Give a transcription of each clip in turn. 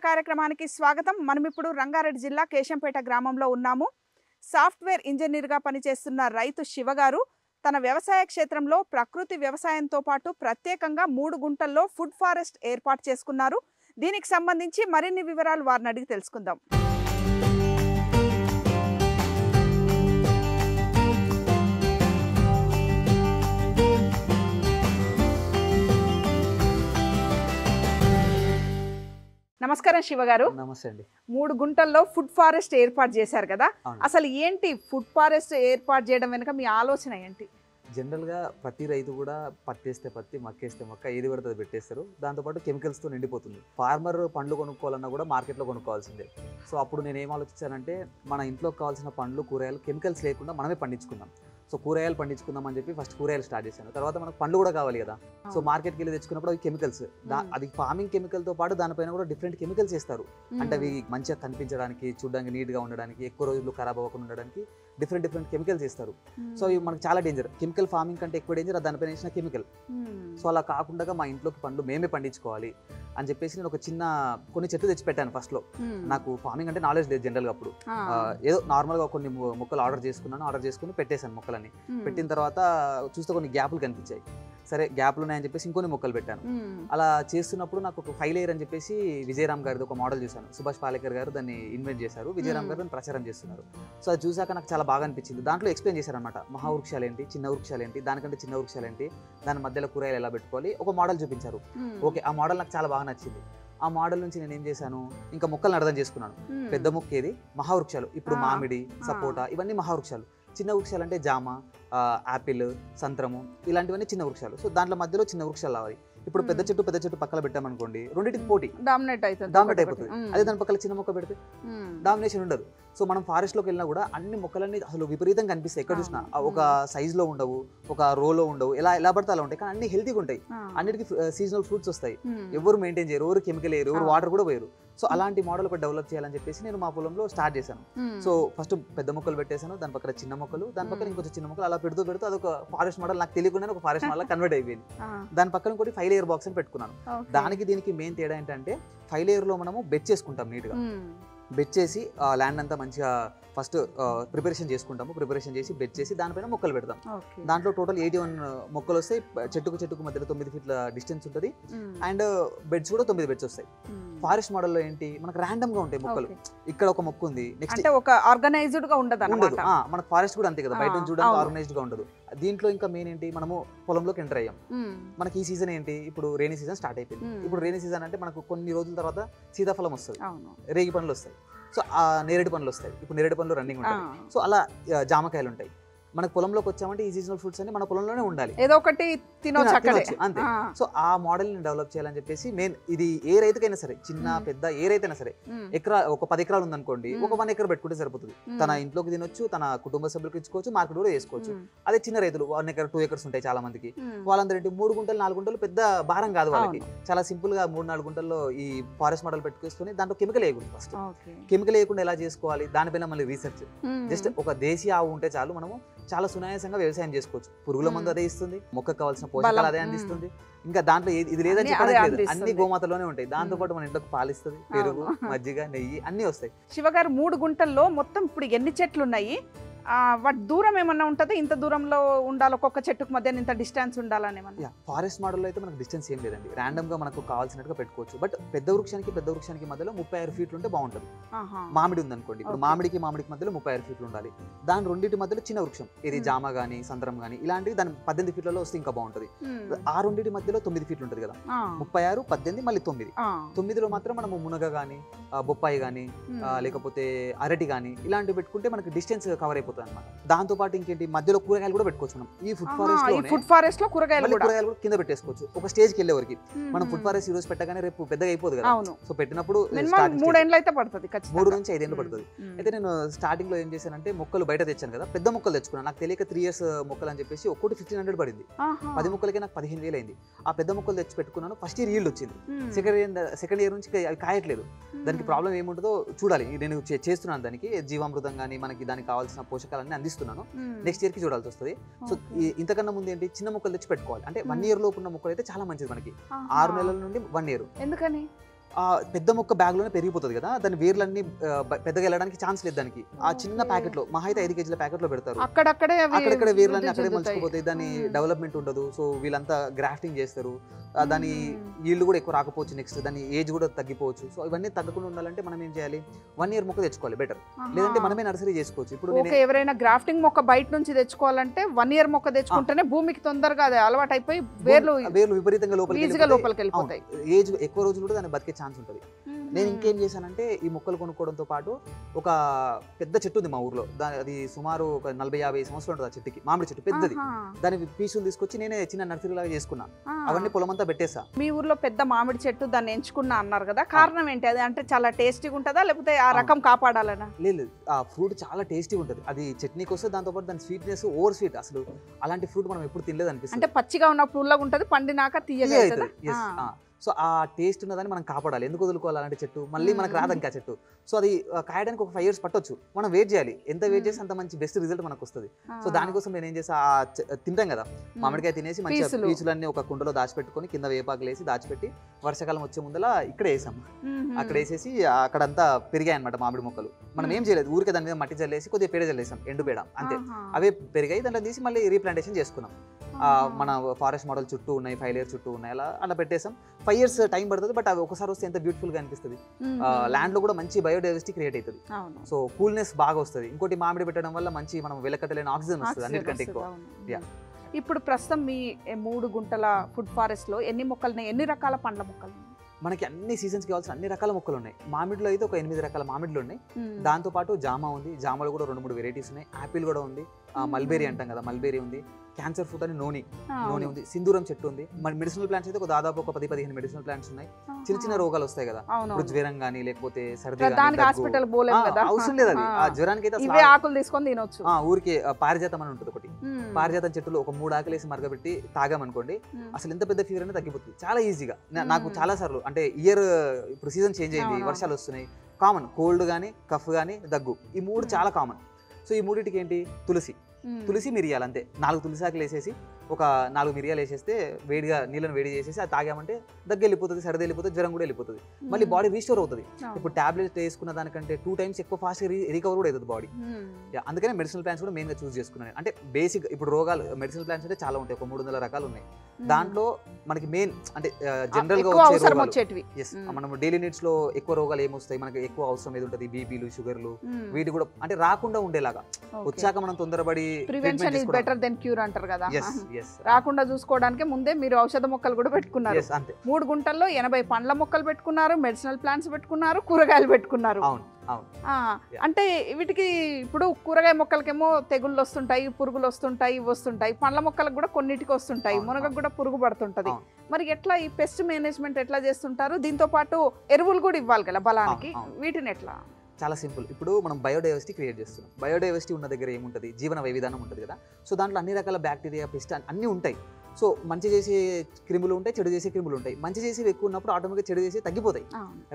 కార్యక్రమానికి స్వాగతం. మనం ఇప్పుడు రంగారెడ్డి జిల్లా కేశంపేట గ్రామంలో ఉన్నాము. సాఫ్ట్వేర్ ఇంజనీర్గా పనిచేస్తున్న రైతు శివగారు తన వ్యవసాయ క్షేత్రంలో ప్రకృతి వ్యవసాయంతో పాటు ప్రత్యేకంగా 3 గుంటల్లో ఫుడ్ ఫారెస్ట్ ఏర్పాటు చేసుకున్నారు. దీనికి సంబంధించి మరిన్ని వివరాలు వారిని అడిగి తెలుసుకుందాం. నమస్కారం శివగారు. నమస్తే అండి. 3 గుంటల్లో ఫుడ్ ఫారెస్ట్ ఏర్పాటు చేశారు కదా, అసలు ఏంటి ఫుడ్ ఫారెస్ట్ ఏర్పాటు చేయడం వెనుక మీ ఆలోచన ఏంటి? జనరల్గా ప్రతి రైతు కూడా పత్తేస్తే పత్తి, మక్కేస్తే మక్క, ఏది పడితే అది పెట్టేస్తారు. దాంతోపాటు కెమికల్స్తో నిండిపోతుంది. ఫార్మర్ పండ్లు కొనుక్కోవాలన్నా కూడా మార్కెట్లో కొనుక్కోవాల్సిందే. సో అప్పుడు నేను ఏం ఆలోచించానంటే, మన ఇంట్లోకి కావాల్సిన పండ్లు, కూరగాయలు కెమికల్స్ లేకుండా మనమే పండించుకుందాం. సో కూరగాయలు పండించుకుందాం అని చెప్పి ఫస్ట్ కూరగాయలు స్టార్ట్ చేశాను. తర్వాత మనకు పండ్లు కూడా కావాలి కదా. సో మార్కెట్కి వెళ్ళి తెచ్చుకున్నప్పుడు అవి కెమికల్స్, అది ఫార్మింగ్ కెమికల్తో పాటు దానిపైన కూడా డిఫరెంట్ కెమికల్స్ వేస్తారు. అంటే అవి మంచిగా కనిపించడానికి, చూడడానికి నీట్గా ఉండడానికి, ఎక్కువ రోజులు ఖరాబ్ అవ్వకుండా ఉండడానికి డిఫరెంట్ డిఫరెంట్ ఇస్తారు. సో ఇవి మనకు చాలా డేంజర్. కెమికల్ ఫార్మింగ్ కంటే ఎక్కువ డేంజర్ దానిపైన వేసిన కెమికల్. సో అలా కాకుండా మా ఇంట్లోకి పండ్లు మేమే పండించుకోవాలి అని చెప్పేసి నేను కొన్ని చెట్లు తెచ్చి పెట్టాను. ఫస్ట్లో నాకు ఫార్మింగ్ అంటే నాలెడ్జ్ లేదు జనరల్గా. అప్పుడు ఏదో నార్మల్గా కొన్ని మొక్కలు ఆర్డర్ చేసుకుని పెట్టేశాను. మొక్కలని పెట్టిన తర్వాత చూస్తే కొన్ని గ్యాప్లు కనిపించాయి. సరే గ్యాప్లు ఉన్నాయని చెప్పేసి ఇంకొన్ని మొక్కలు పెట్టాను. అలా చేస్తున్నప్పుడు నాకు ఒక 5 లేయర్ అని చెప్పేసి విజయరామ్ గారిది ఒక మోడల్ చూశాను. సుభాష్ పాలేకర్ గారు దాన్ని ఇన్వెంట్ చేశారు. విజయరామ్ గారు దాన్ని ప్రచారం చేస్తున్నారు. సో అది చూసాక నాకు చాలా బాగా అనిపించింది. దాంట్లో ఎక్స్ప్లెయిన్ చేశారనమాట. మహావృక్షాలు ఏంటి, చిన్న వృక్షాలు ఏంటి, దానికంటే చిన్న వృక్షాలు ఏంటి, దాని మధ్యలో కూరగాయలు ఎలా పెట్టుకోవాలి, ఒక మోడల్ చూపించారు. ఓకే, ఆ మోడల్ నాకు చాలా బాగా నచ్చింది. ఆ మోడల్ నుంచి నేను ఏం చేశాను, ఇంకా మొక్కలను అర్థం చేసుకున్నాను. పెద్ద మొక్క ఏది, మహావృక్షాలు. ఇప్పుడు మామిడి, సపోటా ఇవన్నీ మహావృక్షాలు. చిన్న వృక్షాలు అంటే జామ, యాపిల్, సంత్రము ఇలాంటివన్నీ చిన్న వృక్షాలు. సో దాంట్లో మధ్యలో చిన్న వృక్షాలు రావాలి. ఇప్పుడు పెద్ద చెట్టు పక్కన పెట్టామనుకోండి, రెండింటికి పోటీ డామినేట్ అయిపోతుంది. అదే దాని పక్కన చిన్న మొక్క పెడితే డామినేషన్ ఉండదు. సో మనం ఫారెస్ట్లోకి వెళ్ళినా కూడా అన్ని మొక్కలన్నీ అసలు విపరీతంగా కనిపిస్తాయి. ఎక్కడ చూసినా ఒక సైజులో ఉండవు, ఒక రోలో ఉండవు, ఎలా పడితే అలా ఉంటాయి. కానీ అన్ని హెల్తీగా ఉంటాయి. అన్నిటికీ సీజనల్ ఫ్రూట్స్ వస్తాయి. ఎవరు మెయింటైన్ చేయరు, ఎవరు కెమికల్ వేయరు, ఎవరు వాటర్ కూడా వేయరు. సో అలాంటి మోడల్ ఒకటి డెవలప్ చేయాలని చెప్పేసి నేను మా పొలంలో స్టార్ట్ చేశాను. సో ఫస్ట్ పెద్ద మొక్కలు పెట్టేశాను, దాని పక్కన చిన్న మొక్కలు, దాని పక్కన ఇంకొంచెం చిన్న మొక్కలు, అలా పెడుతూ అదొక ఫారెస్ట్ మోడల్. నాకు తెలియకుండా ఒక ఫారెస్ట్ మోడల్ కన్వర్ట్ అయిపోయింది. దాని పక్కన ఇంకోటి 5 లేయర్ బాక్స్ అని పెట్టుకున్నాను. దానికి దీనికి మెయిన్ తేడా ఏంటంటే 5 లేయర్ లో మనము బెడ్ చేసుకుంటాం. నీట్గా బెడ్ చేసి ల్యాండ్ అంతా మంచిగా ఫస్ట్ ప్రిపరేషన్ చేసుకుంటాము. ప్రిపరేషన్ చేసి బెడ్ చేసి దానిపైన మొక్కలు పెడతాం. దాంట్లో టోటల్ 81 మొక్కలు వస్తాయి. చెట్టుకు మధ్యలో 9 ఫీట్ల డిస్టెన్స్ ఉంటుంది. అండ్ బెడ్స్ కూడా 9 బెడ్స్ వస్తాయి. ఫారెస్ట్ మోడల్లో ఏంటి, మనకు ర్యాండమ్ గా ఉంటాయి మొక్కలు. ఇక్కడ ఒక మొక్క ఉంది, నెక్స్ట్ ఒక ఆర్గనైజ్డ్ గా ఉండదు. మనకు ఫారెస్ట్ కూడా అంతే కదా, బయట నుంచి చూడడానికి ఆర్గనైజ్డ్ గా ఉండదు. దీంట్లో ఇంకా మెయిన్ ఏంటి, మనము పొలంలోకి ఎంటర్ అయ్యాం. మనకి ఈ సీజన్ ఏంటి, ఇప్పుడు రైనీ సీజన్ స్టార్ట్ అయిపోయింది. ఇప్పుడు రైనీ సీజన్ అంటే మనకు కొన్ని రోజుల తర్వాత సీతాఫలం వస్తుంది, రేగి పండ్లు వస్తాయి, సో నేరేడు పండ్లు వస్తాయి. ఇప్పుడు నేరేడు పండ్లు రన్నింగ్ ఉంటాయి. సో అలా జామకాయలు ఉంటాయి. మనకు పొలంలోకి వచ్చామంటే ఈ సీజనల్ ఫ్రూట్స్ అన్ని మన పొలంలోనే ఉండాలి, ఏదో ఒకటి తినొచ్చు అంతే. సో ఆ మోడల్ ని డెవలప్ చేయాలని చెప్పేసి మెయిన్ ఇది ఏ రైతుకైనా సరే, చిన్న పెద్ద ఏ రైతైనా సరే, ఒక 10 ఎకరాలు ఉందనుకోండి, ఒక 1 ఎకర్ పెట్టుకుంటే సరిపోతుంది. తన ఇంట్లోకి తినొచ్చు, తన కుటుంబ సభ్యులకు ఇచ్చుకోవచ్చు, మార్కెట్ కూడా చేసుకోవచ్చు. అదే చిన్న రైతులు 1 ఎకర్ 2 ఎకర్స్ ఉంటాయి చాలా మందికి. వాళ్ళందరూ 3 గుంటలు 4 గుంటలు పెద్ద భారం కాదు వాళ్ళకి. చాలా సింపుల్ గా 3-4 గుంటల్లో ఈ ఫారెస్ట్ మోడల్ పెట్టుకొని దాంట్లో కెమికల్ వేయకూడదు. ఫస్ట్ కెమికల్ వేయకుండా ఎలా చేసుకోవాలి, దానిపైన మళ్ళీ రీసెర్చ్. జస్ట్ ఒక దేశీ ఆవు ఉంటే చాలు, మనము చాలా సునాయాసంగా వ్యవసాయం చేసుకోవచ్చు. పురుగుల మందు అదే ఇస్తుంది, మొక్కకు కావాల్సిన పోషకాలు అదే అందిస్తుంది. ఇంకా దాంట్లో ఇది లేదని చెప్పలేదు, అన్ని గోమాతలోనే ఉంటాయి. దాంతో పాటు మన ఇంట్లోకి పాలిస్తుంది, పెరుగు, మజ్జిగ, నెయ్యి అన్ని వస్తాయి. శివగారు 3 గుంటల్లో మొత్తం ఇప్పుడు ఎన్ని చెట్లు ఉన్నాయి? వాటి దూరం ఏమన్నా ఉంటుంది, ఇంత దూరంలో ఉండాలి, ఒక్కొక్క చెట్టుకు మధ్య ఇంత డిస్టెన్స్ ఉండాలని? ఫారెస్ట్ మోడల్లో అయితే మనకు డిస్టెన్స్ ఏం లేదండి, ర్యాండమ్ గా మనకు కావాల్సినట్టుగా పెట్టుకోవచ్చు. బట్ పెద్ద వృక్షానికి మధ్యలో 36 ఫీట్లు ఉంటే బాగుంటుంది. మామిడి ఉందనుకోండి, ఇప్పుడు మామిడికి మధ్యలో 36 ఫీట్లు ఉండాలి. దాని రెండింటి మధ్యలో చిన్న వృక్షం, ఇది జామ గానీ సంతరం గానీ ఇలాంటివి దాని 18 ఫీట్లలో వస్తే ఇంకా బాగుంటుంది. ఆ రెండింటి మధ్యలో 9 ఫీట్లు ఉంటుంది కదా, 36, 18 మళ్ళీ 9. 9లో మాత్రం మనము మునగ గానీ, బొప్పాయి గానీ, లేకపోతే అరటి గానీ ఇలాంటివి పెట్టుకుంటే మనకి డిస్టెన్స్ కవర్ అయిపోతుంది అనమాట. దాంతో పాటు ఇంకేంటి, మధ్యలో కూరగాయలు కూడా పెట్టుకోవచ్చు. మనం ఈ ఫుడ్ ఫారెస్ట్ లో కూరగాయలు కూడా కింద పెట్టేసుకోవచ్చు. ఒక స్టేజ్ కి వెళ్ళే వరకు మనం ఫుడ్ ఫారెస్ట్ ఈ రోజు పెట్టగానే రేపు పెద్దగా అయిపోదు కదా. సో పెట్టినప్పుడు 3 ఏళ్ళు అయితే పడుతుంది, 3 నుంచి 5 ఏళ్ళు పడుతుంది. అయితే నేను స్టార్టింగ్ లో ఏం చేశానంటే, మొక్కలు బయట తెచ్చాను కదా, పెద్ద మొక్కలు తెచ్చుకున్నాను. నాకు తెలియక 3 ఇయర్స్ మొక్కలు అని చెప్పేసి ఒక్కోటి 1500 పడింది. 10 మొక్కలకి నాకు 15,000 అయింది. ఆ పెద్ద మొక్కలు తెచ్చి పెట్టుకున్నాను. ఫస్ట్ ఇయర్ ఈల్డ్ వచ్చింది. సెకండ్ ఇయర్ నుంచి అవి కాయట్లేదు. దానికి ప్రాబ్లం ఏముంటుందో చూడాలి. నేను చేస్తున్నాను దానికి జీవామృతం కానీ మనకి దానికి కావాల్సిన పోషకాలన్నీ అందిస్తున్నాను. నెక్స్ట్ ఇయర్ కి చూడాల్సి వస్తుంది. సో ఇంతకన్నా ముందు ఏంటి, చిన్న మొక్కలు తెచ్చి పెట్టుకోవాలి. అంటే 1 ఇయర్ లోపు ఉన్న మొక్కలు అయితే చాలా మంచిది మనకి. 6 నెలల నుండి 1 ఇయర్. ఎందుకని పెద్ద మొక్క బ్యాగ్లోనే పెరిగిపోతుంది కదా, దాని వేర్లన్నీ పెద్దగా వెళ్ళడానికి ఛాన్స్ లేదు దానికి. ఆ చిన్న ప్యాకెట్లో మహా అయితే 5 కేజీల ప్యాకెట్లో పెడతారు, అక్కడక్కడ వేర్లన్నీ అక్కడే మలుచుకుపోతాయి, దాని డెవలప్మెంట్ ఉండదు. సో వీళ్ళంతా గ్రాఫ్టింగ్ చేస్తారు, దాని ఈల్డ్ కూడా ఎక్కువ రాకపోవచ్చు, నెక్స్ట్ దాని ఏజ్ కూడా తగ్గిపోవచ్చు. సో ఇవన్నీ తగ్గకుండా ఉండాలంటే మనం ఏం చేయాలి, 1 year మొక్క తెచ్చుకోవాలి బెటర్, లేదంటే మనమే నర్సరీ చేసుకోవచ్చు. ఇప్పుడు ఎవరైనా గ్రాఫ్టింగ్ మొక్క బయట నుంచి తెచ్చుకోవాలంటే 1 year మొక్క తెచ్చుకుంటేనే భూమికి తొందరగా అది అలవాటు అయిపోయి వేర్లు విపరీతంగా లోపలికి వెళ్ళిపోతాయి, ఏజ్ ఎక్కువ రోజులు కూడా దాన్ని బతికే ఛాన్స్ ఉంటుంది. నేను ఇంకేం చేశానంటే ఈ మొక్కలు కొనుక్కోవడంతో పాటు ఒక పెద్ద చెట్టు ఉంది మా ఊర్లో, అది సుమారు ఒక 40-50 సంవత్సరాలు ఉంటుంది ఆ చెట్టుకి, మామిడి చెట్టు పెద్దది. దాని పీసులు తీసుకొచ్చి నేనే చిన్న నర్సరీ లాగా చేసుకున్నా, అవన్నీ పొలమంతా పెట్టేసా. మీ ఊర్లో పెద్ద మామిడి చెట్టు, దాన్ని ఎంచుకున్నా అన్నారు కదా, కారణం ఏంటి? అది అంటే చాలా టేస్టీగా ఉంటుందా లేకపోతే ఆ రకం కాపాడాలనా? లేదు, ఆ ఫ్రూట్ చాలా టేస్టీగా ఉంటుంది, అది చట్నీకి వస్తే దాంతో పాటు దాని స్వీట్నెస్ ఓవర్ స్వీట్, అసలు అలాంటి ఫ్రూట్ మనం ఎప్పుడు తినలేదు అనిపిస్తుంది. అంటే పచ్చిగా ఉన్నప్పుడు పుల్లగా ఉంటుంది, పండినాక తీయగా అవుతుంది. సో ఆ టేస్ట్ ఉన్నదాన్ని మనం కాపాడాలి, ఎందుకు వదులుకోవాలి అలాంటి చెట్టు, మళ్ళీ మనకు రాదు ఇంకా చెట్టు. సో అది కాయడానికి ఒక 5 years పట్టొచ్చు, మనం వెయిట్ చేయాలి, ఎంత వెయిట్ చేసి అంత మంచి బెస్ట్ రిజల్ట్ మనకు వస్తుంది. సో దానికోసం నేను ఏం చేసా, తింటాం కదా మామిడికాయ తినేసి మంచిగా పీచులన్నీ ఒక కుండలో దాచిపెట్టుకొని కింద వేపాకులు వేసి దాచిపెట్టి వర్షాకాలం వచ్చే ముందర ఇక్కడే వేసాం. అక్కడ వేసేసి అక్కడంతా పెరిగాయి అనమాట మామిడి మొక్కలు. మనం ఏం చేయలేదు, ఊరికే దాని మీద మట్టి జల్లేసి కొద్దిగా పేడ జల్లేసాం, ఎండు పేడ అంతే, అవే పెరిగాయి. దాంట్లో తీసి మళ్ళీ రీప్లాంటేషన్ చేసుకున్నాం. మన ఫారెస్ట్ మోడల్ చుట్టూ ఉన్నాయి, 5 layers చుట్టూ ఉన్నాయి, అలా పెట్టేసాం. 5 years టైం పడుతుంది, బట్ అవి ఒకసారి వస్తే ఎంత బ్యూటిఫుల్ గా అనిపిస్తుంది. ల్యాండ్ లో కూడా మంచి బయోడైవర్సిటీ క్రియేట్ అవుతుంది, సో కూల్నెస్ బాగా వస్తుంది. ఇంకోటి మామిడి పెట్టడం వల్ల మంచి మనం వెలకట్టలేని ఆక్సిజన్ వస్తుంది అన్నిటికంటే ఎక్కువ. ఇప్పుడు ప్రస్తుతం మీ 3 గుంటల ఫుడ్ ఫారెస్ట్ లో ఎన్ని మొక్కలు, ఎన్ని రకాల పండ్ల మొక్కలు? మనకి అన్ని సీజన్స్ కావాల్సిన అన్ని రకాల మొక్కలు ఉన్నాయి. మామిడిలో అయితే ఒక 8 రకాల మామిడిలు ఉన్నాయి. దాంతో పాటు జామ ఉంది, జామలో కూడా 2-3 వెరైటీస్ ఉన్నాయి. యాపిల్ కూడా ఉంది, మల్బేరీ అంటాం కదా, మల్బేరీ ఉంది. క్యాన్సర్ ఫ్రూట్ అని నోని ఉంది, సింధూరం చెట్టు ఉంది. మరి మెడిసినల్ ప్లాంట్స్ అయితే ఒక దాదాపు ఒక 10-15 మెడిసినల్ ప్లాంట్స్ ఉన్నాయి. చిన్న చిన్న రోగాలు వస్తాయి కదా, ఇప్పుడు జ్వరం కానీ లేకపోతే సర్ది అవసరం లేదు, అది ఆ జ్వరానికి అయితే ఆకులు తీసుకొని తినొచ్చు. ఊరికే పారిజాతం అని ఉంటుంది ఒకటి, పారిజాతం చెట్టులో ఒక 3 ఆకులు వేసి మరగబెట్టి తాగామనుకోండి, అసలు ఎంత పెద్ద ఫీవర్ అనేది తగ్గిపోతుంది చాలా ఈజీగా. నాకు చాలా సార్లు, అంటే ఇయర్ ఇప్పుడు సీజన్ చేంజ్ అయింది, వర్షాలు వస్తున్నాయి, కామన్ కోల్డ్ కానీ కఫ్ కానీ దగ్గు, ఈ 3 చాలా కామన్. సో ఈ 3టికి ఏంటి, తులసి మిరియాలు అంతే, 4 తులసి ఆకులు వేసేసి ఒక 4 మిరియాలు వేసేస్తే వేడిగా నీళ్ళని వేడి చేసేసి అది తాగామంటే దగ్గర వెళ్ళిపోతుంది, సర్ది వెళ్ళిపోతుంది, జ్వరం కూడా వెళ్ళిపోతుంది, మళ్ళీ బాడీ రీస్టోర్ అవుతుంది. ఇప్పుడు టాబ్లెట్ వేసుకున్న దానికంటే 2 times ఎక్కువ ఫాస్ట్గా రికవర్ కూడా అవుతుంది బాడీ. అందుకనే మెడిసినల్ ప్లాంట్స్ కూడా మెయిన్గా చూస్ చేసుకున్నాను. అంటే బేసిక్ ఇప్పుడు రోగాలు మెడిసినల్ ప్లాంట్స్ అంటే చాలా ఉంటాయి, ఒక 300 రకాలు ఉన్నాయి. దాంట్లో మనకి మెయిన్ అంటే జనరల్ గా వచ్చే రోగాలు, మనం డైలీ నీడ్స్ లో ఎక్కువ రోగాలు ఏమొస్తాయి, మనకి ఎక్కువ అవసరం ఏది ఉంటుంది, బీపీలు, షుగర్లు, వీటి కూడా అంటే రాకుండా ఉండేలాగా వచ్చాక మనం తొందరపడి prevention is better than cure అంటారు కదా, రాకుండా చూసుకోవడానికి ముందే మీరు ఔషధ మొక్కలు కూడా పెట్టుకున్నారు. 3 గుంటల్లో 80 పండ్ల మొక్కలు పెట్టుకున్నారు, మెడిసినల్ ప్లాంట్స్ పెట్టుకున్నారు, కూరగాయలు పెట్టుకున్నారు. అంటే వీటికి ఇప్పుడు కూరగాయ మొక్కలకేమో తెగుళ్ళు వస్తుంటాయి, పురుగులు వస్తుంటాయి, వస్తుంటాయి. పండ్ల మొక్కలకు కూడా కొన్నిటికి వస్తుంటాయి, మునగకు కూడా పురుగు పడుతుంటది. మరి ఎట్లా ఈ పెస్ట్ మేనేజ్మెంట్ ఎట్లా చేస్తుంటారు? దీంతో పాటు ఎరువులు కూడా ఇవ్వాలి కదా బలానికి, వీటిని ఎట్లా? చాలా సింపుల్. ఇప్పుడు మనం బయోడైవర్సిటీ క్రియేట్ చేస్తున్నాం. బయోడైవర్సిటీ ఉన్న దగ్గర ఏముంటుంది, జీవన వైవిధానం ఉంటుంది కదా. సో దాంట్లో అన్ని రకాల బ్యాక్టీరియా, పెస్ట్ అన్నీ ఉంటాయి. సో మంచి చేసే క్రిములు ఉంటాయి, చెడు చేసే క్రిములు ఉంటాయి. మంచి చేసేవి ఎక్కువ ఉన్నప్పుడు ఆటోమేటిక్గా చెడు చేసి తగ్గిపోతాయి,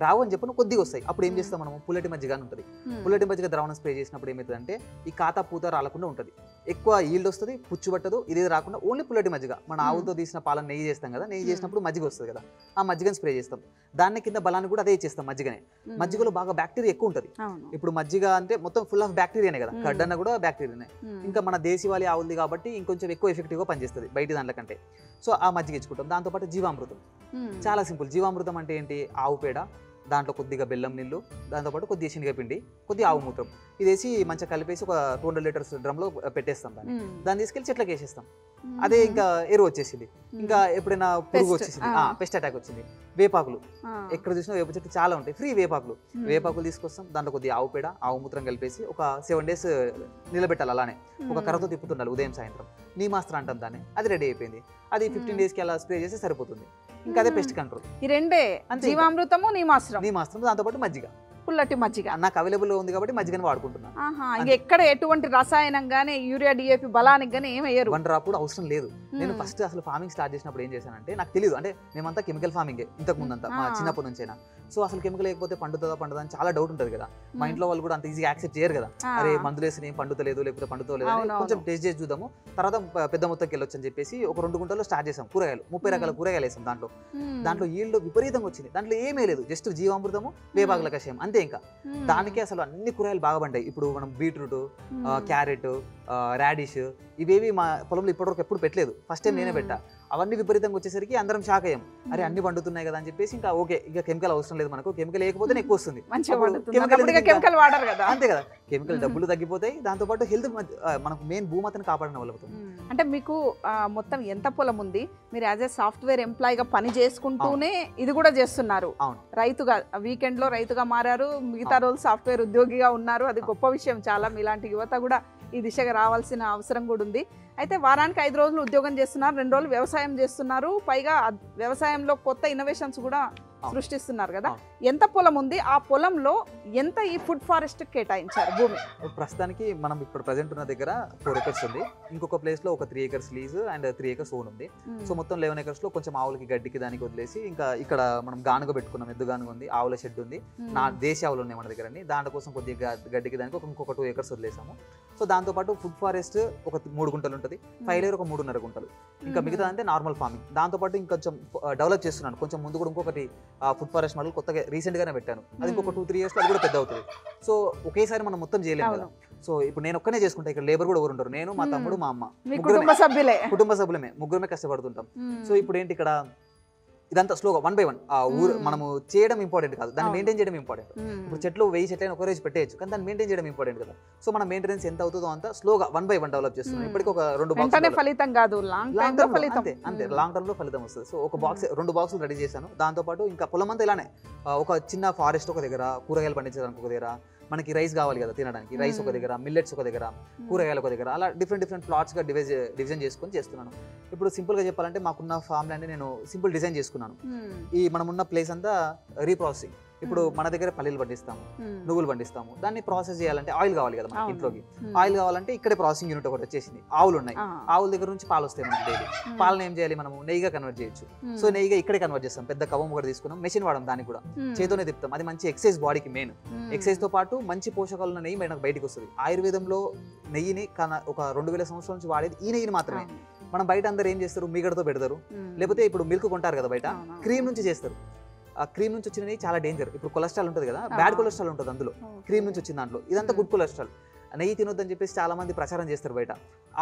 రావు అని చెప్పిన కొద్దిగా వస్తాయి. అప్పుడు ఏం చేస్తాం మనం, పుల్లటి మజ్జిగ అని ఉంటుంది, పుల్లటి మజ్జిగ ద్రావణం స్ప్రే చేసినప్పుడు ఏమవుతుందంటే ఈ కాతా పూత రాలకుండా ఉంటుంది, ఎక్కువ ఈల్డ్ వస్తుంది, పుచ్చు పట్టదు, ఇది రాకుండా ఓన్లీ పుల్లటి మజ్జిగ. మన ఆవుతో తీసిన పాలను నెయ్యి చేస్తాం కదా, నెయ్యి చేసినప్పుడు మజ్జిగ వస్తుంది కదా, ఆ మజ్జిగని స్ప్రే చేస్తాం. దాన్ని కింద బలాన్ని కూడా అదే ఇచ్చేస్తాం మజ్జిగనే. మజ్జిగలో బాగా బ్యాక్టీరియా ఎక్కువ ఉంటుంది. ఇప్పుడు మజ్జిగ అంటే మొత్తం ఫుల్ ఆఫ్ బ్యాక్టీరియానే కదా, కడ్ అన్న కూడా బ్యాక్టీరియానే. ఇంకా మన దేశీవాలి ఆవులది కాబట్టి ఇంకొంచెం ఎక్కువ ఎఫెక్టివ్గా పనిచేస్తుంది బయట దాంట్లో కంటే. సో ఆ మజ్జిగ ఇచ్చుకుంటాం. దాంతోపాటు జీవామృతం, చాలా సింపుల్. జీవామృతం అంటే ఏంటి, ఆవు పేడ, దాంట్లో కొద్దిగా బెల్లం నీళ్ళు, దాంతోపాటు కొద్దిగా శనగపిండి, కొద్దిగా ఆవు మూత్రం, ఇది వేసి మంచిగా కలిపేసి ఒక 200 liters డ్రమ్లో పెట్టేస్తాం. దాన్ని తీసుకెళ్ళి చెట్లకి వేసేస్తాం. అదే ఇంకా ఎరువు వచ్చేసింది. ఇంకా ఎప్పుడైనా పురుగు వచ్చేసింది, పెస్ట్ అటాక్ వచ్చింది, వేపాకులు ఎక్కడ చూసినా వేప చెట్టు చాలా ఉంటాయి, ఫ్రీ వేపాకులు తీసుకొస్తాం. దాంట్లో కొద్దిగా ఆవు పేడ, ఆవు మూత్రం కలిపేసి ఒక 7 days నిలబెట్టాలి. అలానే ఒక కర్రతో తిప్పుతుండాలి ఉదయం సాయంత్రం. నీమాస్త్ర అంటాం దాన్ని, అది రెడీ అయిపోయింది. అది 15 daysకి అలా స్ప్రే చేస్తే సరిపోతుంది. ఇంకా అదే పెస్ట్ కంట్రోల్. ఈ రెండే, జీవామృతము, నీమాస్త్రం, దాంతోపాటు మజ్జిగ. పుల్లటి మజ్జిగ నాకు అవైలబుల్ ఉంది కాబట్టి మజ్జిగని వాడుకుంటున్నాను. ఇంకా ఎక్కడ ఎటువంటి రసాయనం గానీ యూరియా డిఏపి బలానికి గానీ ఏం వేయరు. 1 డ్రాప్ కూడా అవసరం లేదు. నేను ఫస్ట్ అసలు ఫార్మింగ్ స్టార్ట్ చేసినప్పుడు ఏం చేశానంటే నాకు తెలియదు, అంటే మేమంతా కెమికల్ ఫార్మింగ్ ఇంతకు ముందంతా మా చిన్నప్పటి నుంచైనా. సో అసలు కెమికల్ లేకపోతే పండుతుందా అని చాలా డౌట్ ఉంటుంది కదా. మా ఇంట్లో వాళ్ళు కూడా అంత ఈజీగా యాక్సెప్ట్ చేయరు కదా. అరే మందులు వేసి ఏం పండుతలేదు లేకపోతే పండుతలేదు అని కొంచెం టేస్ట్ చేసి చూద్దాము, తర్వాత పెద్ద మొత్తంకి వెళ్ళొచ్చు అని చెప్పేసి ఒక 2 గుంటల్లో స్టార్ట్ చేసాం. కూరగాయలు 30 రకాల కూరగాయలు వేసాం. దాంట్లో ఈల్డ్ విపరీతంగా వచ్చింది. దాంట్లో ఏమీ లేదు, జస్ట్ జీవామృతము వేపాకుల కషాయం అంతే. ఇంకా దానికే అసలు అన్ని కూరగాయలు బాగా పండాయి. ఇప్పుడు మనం బీట్రూట్, క్యారెట్, రాడిష్ ఇవేవి మా పొలంలో ఇప్పటివరకు ఎప్పుడు పెట్టలేదు, ఫస్ట్ టైం నేనే పెట్టా. అవన్నీ విపరీతంగా వచ్చేసరికి అందరం షాక్ అయ్యాం. అరే అన్ని పండుతున్నాయి కదా అని చెప్పేసి ఇంకా ఓకే, ఇంకా కెమికల్ అవసరం లేదు మనకు, కెమికల్ లేకపోతే ఎక్కువ వస్తుంది, కెమికల్ వాడరు కదా, అంతే కదా. కెమికల్ డబ్బులు తగ్గిపోతాయి, దాంతోపాటు హెల్త్ మనకు మెయిన్ భూమతను కాపాడిన వాళ్ళు. అంటే మీకు మొత్తం ఎంత పొలం ఉంది? మీరు యాజ్ ఏ సాఫ్ట్వేర్ ఎంప్లాయీగా పని చేసుకుంటూనే ఇది కూడా చేస్తున్నారు. రైతుగా వీకెండ్ లో రైతుగా మారారు, మిగతా రోజు సాఫ్ట్వేర్ ఉద్యోగిగా ఉన్నారు. అది గొప్ప విషయం చాలా. మీలాంటి యువత కూడా ఈ దిశగా రావాల్సిన అవసరం కూడా ఉంది. అయితే వారానికి 5 రోజులు ఉద్యోగం చేస్తున్నారు, 2 రోజులు వ్యవసాయం చేస్తున్నారు, పైగా వ్యవసాయంలో కొత్త ఇన్నోవేషన్స్ కూడా సృష్టిస్తున్నారు కదా. ఎంత పొలం ఉంది? ఆ పొలంలో ఎంత ఈ ఫుడ్ ఫారెస్ట్ కేటాయించారు భూమి? ప్రస్తుతానికి మనం ఇప్పుడు ప్రెసెంట్ ఉన్న దగ్గర 4 acres ఉంది. ఇంకొక ప్లేస్ లో ఒక 3 acres lease and 3 acres own ఉంది. సో మొత్తం 11 acres లో కొంచెం ఆవులకి గడ్డికి దానికి వదిలేసి, ఇంకా ఇక్కడ మనం గానుగ పెట్టుకున్నాం, ఎద్దు గానుగ ఉంది, ఆవుల షెడ్ ఉంది, నా దేశీ ఆవులు ఉన్నాయి మన దగ్గర. దానికోసం కొద్దిగా గడ్డికి దానికి ఇంకొక 2 acres వదిలేసాము. సో దాంతోపాటు ఫుడ్ ఫారెస్ట్ ఒక 3 గుంటలు ఉంటుంది, ఫైలేర్ ఒక 3.5 గుంటలు, ఇంకా మిగతా అంటే నార్మల్ ఫార్మింగ్. దాంతోపాటు ఇంకొంచెం డెవలప్ చేస్తున్నాను. కొంచెం ముందు కూడా ఇంకొకటి ఫుడ్ ఫారెస్ట్ మోడల్ కొత్తగా రీసెంట్ గానే పెట్టాను. అది ఇంకొక 2-3 years లో అది కూడా పెద్ద అవుతుంది. సో ఒకేసారి మనం మొత్తం చేయలేము కదా. సో ఇప్పుడు నేను ఒక్కనే చేసుకుంటా, ఇక్కడ లేబర్ కూడా ఎవరు ఉంటారు, నేను మా తమ్ముడు మా అమ్మ, కుటుంబ సభ్యులమే, ముగ్గురమే కష్టపడుతుంటాం. సో ఇప్పుడు ఏంటి ఇక్కడ ఇదంతా స్లోగా 1 by 1 ఊరు మనము చేయడం ఇంపార్టెంట్ కాదు, దాన్ని మెయింటైన్ చేయడం ఇంపార్టెంట్. ఇప్పుడు చెట్లు 1000 చెట్లైనా ఒక రోజు పెట్టేయచ్చు, కానీ దాన్ని మెయింటైన్ చేయడం ఇంపార్టెంట్ కదా. సో మన మెయింటెనెన్స్ ఎంత అవుతుందో అంత స్లోగా 1 by 1 డెవలప్ చేస్తున్నాం. ఇప్పటికి ఒక 2 బాక్స్ ఫలితం కాదు, లాంగ్ టర్మ్ లో ఫలితం వస్తుంది. సో ఒక బాక్స్ 2 బాక్సులు రెడీ చేశాను. దాంతోపాటు ఇంకా పొలం అంతా ఇలానే ఒక చిన్న ఫారెస్ట్ ఒక దగ్గర, కూరగాయలు పండించడానికి ఒక దగ్గర, మనకి రైస్ కావాలి కదా తినడానికి, రైస్ ఒక దగ్గర, మిల్లెట్స్ ఒక దగ్గర, కూరగాయలు ఒక దగ్గర, అలా డిఫరెంట్ ప్లాట్స్గా డివిజన్ చేసుకొని చేస్తున్నాను. ఇప్పుడు సింపుల్గా చెప్పాలంటే మాకున్న ఫామ్ ల్యాండ్ నేను సింపుల్ డిజైన్ చేసుకున్నాను. ఈ మనమున్న ప్లేస్ అంతా రీప్రాసెసింగ్. ఇప్పుడు మన దగ్గర పల్లీలు పండిస్తాము, నువ్వులు పండిస్తాము, దాన్ని ప్రాసెస్ చేయాలంటే ఆయిల్ కావాలి కదా మనకి ఇంట్లోకి. ఆయిల్ కావాలంటే ఇక్కడే ప్రాసెసింగ్ యూనిట్ ఒకటి వచ్చేసింది. ఆవులు ఉన్నాయి, ఆవుల దగ్గర నుంచి పాలు వస్తాయి మనకి డైలీ. పాలను ఏం చేయాలి, మనము నెయ్యిగా కన్వర్ట్ చేయొచ్చు. సో నెయ్యిగా ఇక్కడే కన్వర్ట్ చేస్తాం. పెద్ద కవం ఒకటి తీసుకున్నాం, మెషిన్ వాడడం, దానికి కూడా చేతోనే తిప్పుతాం. అది మంచి ఎక్సైజ్ బాడీకి మెయిన్. ఎక్సైజ్ తో పాటు మంచి పోషకాలు ఉన్న నెయ్యి మనకు బయటకు వస్తుంది. ఆయుర్వేదంలో నెయ్యిని ఒక 2000 సంవత్సరాల నుంచి వాడేది ఈ నెయ్యిని మాత్రమే. మనం బయట అందరూ ఏం చేస్తారు, మీగడతో పెడతారు, లేకపోతే ఇప్పుడు మిల్క్ కొంటారు కదా బయట, క్రీమ్ నుంచి చేస్తారు. ఆ క్రీమ్ నుంచి వచ్చిన నెయ్యి చాలా డేంజర్. ఇప్పుడు కొలెస్ట్రాల్ ఉంటుంది కదా, బ్యాడ్ కొలెస్ట్రాల్ ఉంటుంది అందులో, క్రీమ్ నుంచి వచ్చిన దాంట్లో. ఇదంతా గుడ్ కొలెస్ట్రాల్. నెయ్యి తినొద్దని చెప్పేసి చాలా మంది ప్రచారం చేస్తారు బయట.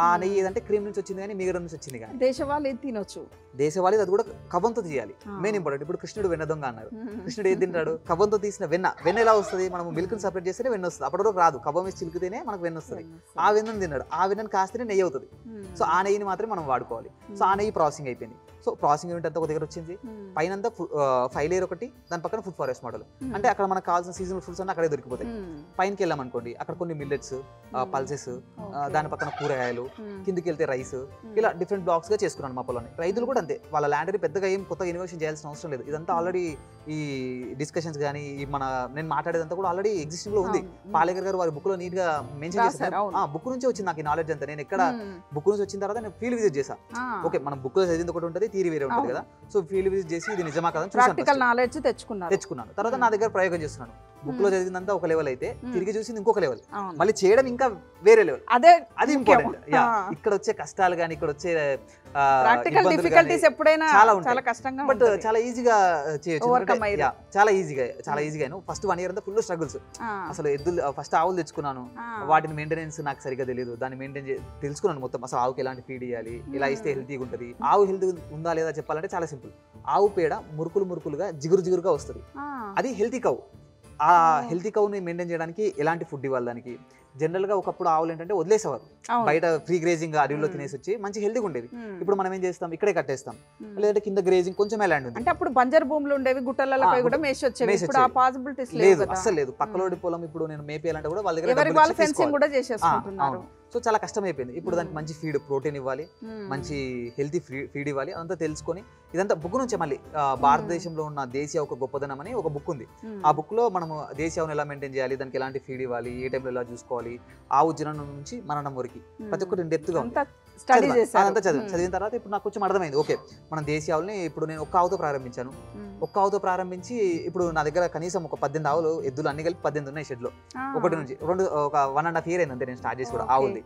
ఆ నెయ్యి ఏదంటే క్రీమ్ నుంచి వచ్చింది కానీ మిగడ నుంచి వచ్చింది కానీ. దేశవాళీ తినొచ్చు, దేశవాళీ అది కూడా కవ్వంతో చేయాలి, మెయిన్ ఇంపార్టెంట్. ఇప్పుడు కృష్ణుడు వెన్న దొంగ అన్నారు. కృష్ణుడు ఏది తింటాడు, కవ్వంతో తీసిన వెన్న. వెన్న ఎలా వస్తుంది, మనం మిల్క్ ని సపరేట్ చేస్తేనే వెన్న వస్తుంది. అప్పటి వరకు రాదు, కవ్వం వేసి చిలుకుతేనే మనకు వెన్న వస్తుంది. ఆ వెన్నను తిన్నాడు, ఆ వెన్నను కాస్తేనే నెయ్యి అవుతుంది. సో ఆ నెయ్యిని మాత్రమే మనం వాడుకోవాలి. సో ఆ నెయ్యి ప్రాసెసింగ్ అయిపోయింది. సో ప్రాసెసింగ్ యూనిట్ అంతా ఒక దగ్గర వచ్చింది. పైన 5 లేయర్ ఒకటి, దాని పక్కన ఫుడ్ ఫారెస్ట్ మోడల్. అంటే అక్కడ మనకు కావాల్సిన సీజనల్ ఫ్రూట్స్ అన్నీ అక్కడే దొరికిపోతాయి. పైనకి వెళ్ళాం అనుకోండి, అక్కడ కొన్ని మిల్లెట్స్, పల్సెస్, దాని పక్కన కూరగాయలు, కిందికి వెళ్తే రైస్, ఇలా డిఫరెంట్ బ్లాక్స్ గా చేసుకున్నాను మా పొలాన్ని. రైతులు కూడా అంతే, వాళ్ళ ల్యాండ్ పెద్దగా ఏం కొత్తగా ఇన్వెస్ట్ చేయాల్సిన అవసరం లేదు. ఇదంతా ఆల్రెడీ ఈ డిస్కషన్స్ కానీ నేను మాట్లాడేదంతా కూడా ఆల్రెడీ ఎగ్జిస్టింగ్ లో ఉంది. పాలేకర్ గారు వారి బుక్ లో నీట్ గా మెన్షన్ చేశారు. బుక్ నుంచి వచ్చింది నాకు ఈ నాలెడ్జ్ అంతా. నేను ఎక్కడ బుక్ నుంచి వచ్చిన తర్వాత నేను ఫీల్డ్ విజిట్ చేశాను. ఓకే, మనం బుక్ లో చదివింది ఒకటి ఉంటుంది, థియరీ వేరే ఉంటుంది కదా. సో ఫీల్డ్ విజిట్ చేసి ఇది నిజమా కదా తెచ్చుకున్నాను. తర్వాత నా దగ్గర ప్రయోగం చేస్తున్నాను. బుక్ లో చదివిందంతా ఒక లెవెల్ అయితే తిరిగి చూసింది ఇంకొక లెవెల్, మళ్ళీ చేయడం ఇంకా వేరే లెవెల్. అది ఇంపార్టెంట్. ఇక్కడ వచ్చే కష్టాలు కానీ, ఇక్కడ వచ్చే చాలా కష్టంగా, బట్ చాలా ఈజీగా చేయొచ్చు. చాలా ఈజీగా. ఫస్ట్ 1 year అంతా ఫుల్ స్ట్రగుల్స్. అసలు ఎద్దులు ఫస్ట్ ఆవులు తెచ్చుకున్నాను, వాటిని మెయింటెనెన్స్ నాకు సరిగ్గా తెలియదు. దాన్ని మెయింటైన్ తెలుసుకున్నాను మొత్తం. అసలు ఆవుకి ఎలాంటి ఫీడ్ ఇవ్వాలి, ఇలా ఇస్తే హెల్తీగా ఉంటుంది. ఆవు హెల్తీ ఉందా లేదా చెప్పాలంటే చాలా సింపుల్. ఆవు పేడ మురుకులుగా జిగురుగా వస్తుంది, అది హెల్తీ కౌ. ఆ హెల్తీ కౌని మెయింటైన్ చేయడానికి ఎలాంటి ఫుడ్ ఇవ్వాలి దానికి? జనరల్ గా ఒకప్పుడు ఆవులు ఏంటంటే వదిలేసేవారు బయట, ఫ్రీ గ్రేజింగ్ అడవిలో తినేసి వచ్చి మంచి హెల్తీగా ఉండేది. ఇప్పుడు మనం ఏం చేస్తాం, ఇక్కడే కట్టేస్తాం, లేదంటే కింద గ్రేజింగ్ కొంచెం ల్యాండ్ ఉంది. అంటే అప్పుడు బంజర్ భూములు ఉండేవి, గుట్టలపై కూడా మేసి వచ్చేవి. ఇప్పుడు ఆ పాసిబిలిటీస్ లేదు, అస్సలు లేదు. పక్కలోడి పొలం ఇప్పుడు నేను మేపేయాలంటే కూడా వాళ్ళ దగ్గర ఫెన్సింగ్ కూడా చేసేసుకుంటున్నారు. సో చాలా కష్టం అయిపోయింది. ఇప్పుడు దానికి మంచి ఫీడ్, ప్రోటీన్ ఇవ్వాలి, మంచి హెల్తీ ఫీడ్ ఇవ్వాలి, అదంతా తెలుసుకొని ఇదంతా బుక్ నుంచే మళ్ళీ భారతదేశంలో ఉన్న దేశీయ ఒక గొప్పదనం అని ఒక బుక్ ఉంది. ఆ బుక్ లో మనము దేశీయాలను ఎలా మెయింటైన్ చేయాలి, దానికి ఎలాంటి ఫీడ్ ఇవ్వాలి, ఏ టైంలో ఎలా చూసుకోవాలి, ఆవు జననం నుంచి మరణం వరకు ప్రతి ఒక్కటి డెప్త్గా ఉంది. అదంతా చదివిన తర్వాత ఇప్పుడు నాకు కొంచెం అర్థమైంది. ఓకే, మనం దేశీయాలని ఇప్పుడు నేను ఒక్క ఆవుతో ప్రారంభించాను. ఒక్క ఆవుతో ప్రారంభించి ఇప్పుడు నా దగ్గర కనీసం ఒక 18 ఆవులు, ఎద్దులు అన్ని కలిపి 18 ఉన్నాయి షెడ్ లో. ఒకటి నుంచి ఒక 1.5 year అయింది అంతే నేను స్టార్ట్ చేసి కూడా ఆవుల్ది.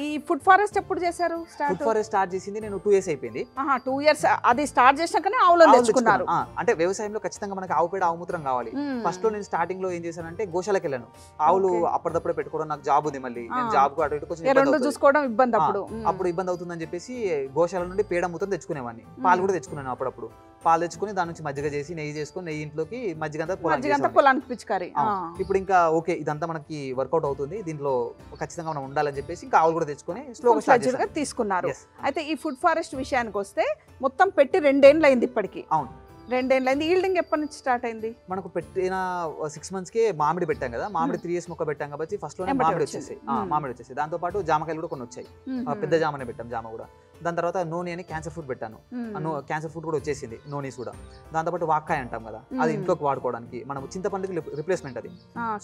ఈ ఫుడ్ ఫారెస్ట్ ఎప్పుడు చేశారు? ఫుడ్ ఫారెస్ట్ స్టార్ట్ చేసింది నేను 2 years అయిపోయింది. 2 years అది స్టార్ట్ చేసినాకనే ఆవులను తెచ్చుకున్నారు. అంటే వ్యవసాయంలో ఖచ్చితంగా మనకి ఆవు పేడ, ఆవు మూత్రం కావాలి. ఫస్ట్ లో నేను స్టార్టింగ్ లో ఏం చేశానంటే గోశాలకు వెళ్ళాను. ఆవులు అప్పటిదప్పుడే పెట్టుకోవడం, నాకు జాబ్ ఉంది, మళ్ళీ నేను జాబ్ కు అటు ఇటు కొంచెం చూసుకోవడం ఇబ్బంది, అప్పుడు ఇబ్బంది అవుతుందని చెప్పేసి గోశాల నుండి పేడ మూత్రం తెచ్చుకునేవాడిని. పాలు కూడా తెచ్చుకున్నాను. అప్పుడప్పుడు పాలు తెచ్చుకుని దాని నుంచి మజ్జిగ చేసి, నెయ్యి చేసుకుని, నెయ్యి ఇంట్లోకి, మజ్జిగ అంతా పొలానికి పిచ్చుకారి. ఇప్పుడు ఇంకా ఓకే, ఇదంతా మనకి వర్కౌట్ అవుతుంది, దీంట్లో ఖచ్చితంగా మనం ఉండాలని చెప్పేసి ఇంకా ఆవులు కూడా తెచ్చుకొని స్లోగా తీసుకున్నారు. అయితే ఈ ఫుడ్ ఫారెస్ట్ విషయానికి వస్తే మొత్తం పెట్టి 2 ఏళ్ళు అయింది ఇప్పటికి. అవును, 2 ఏళ్ళు అయింది. ఈల్డింగ్ ఎప్పటి నుంచి స్టార్ట్ అయింది? మనకు పెట్టిన 6 months కే మామిడి పెట్టాం కదా, మామిడి 3 years మొక్క పెట్టాం కాబట్టి ఫస్ట్ లోనే మామిడి వచ్చేసి దాంతో పాటు జామకాయలు కూడా కొన్ని వచ్చాయి. పెద్ద జామనే పెట్టాం, జామ కూడా. దాని తర్వాత నోని అని క్యాన్సర్ ఫుడ్ పెట్టాను. క్యాన్సర్ ఫుడ్ కూడా వచ్చేసింది, నోనీస్ కూడా. దాంతో పాటు వాక్కాయ అంటాం కదా, అది ఇంట్లోకి వాడుకోవడానికి. మనం చింతపండుకి రిప్లేస్మెంట్ అది.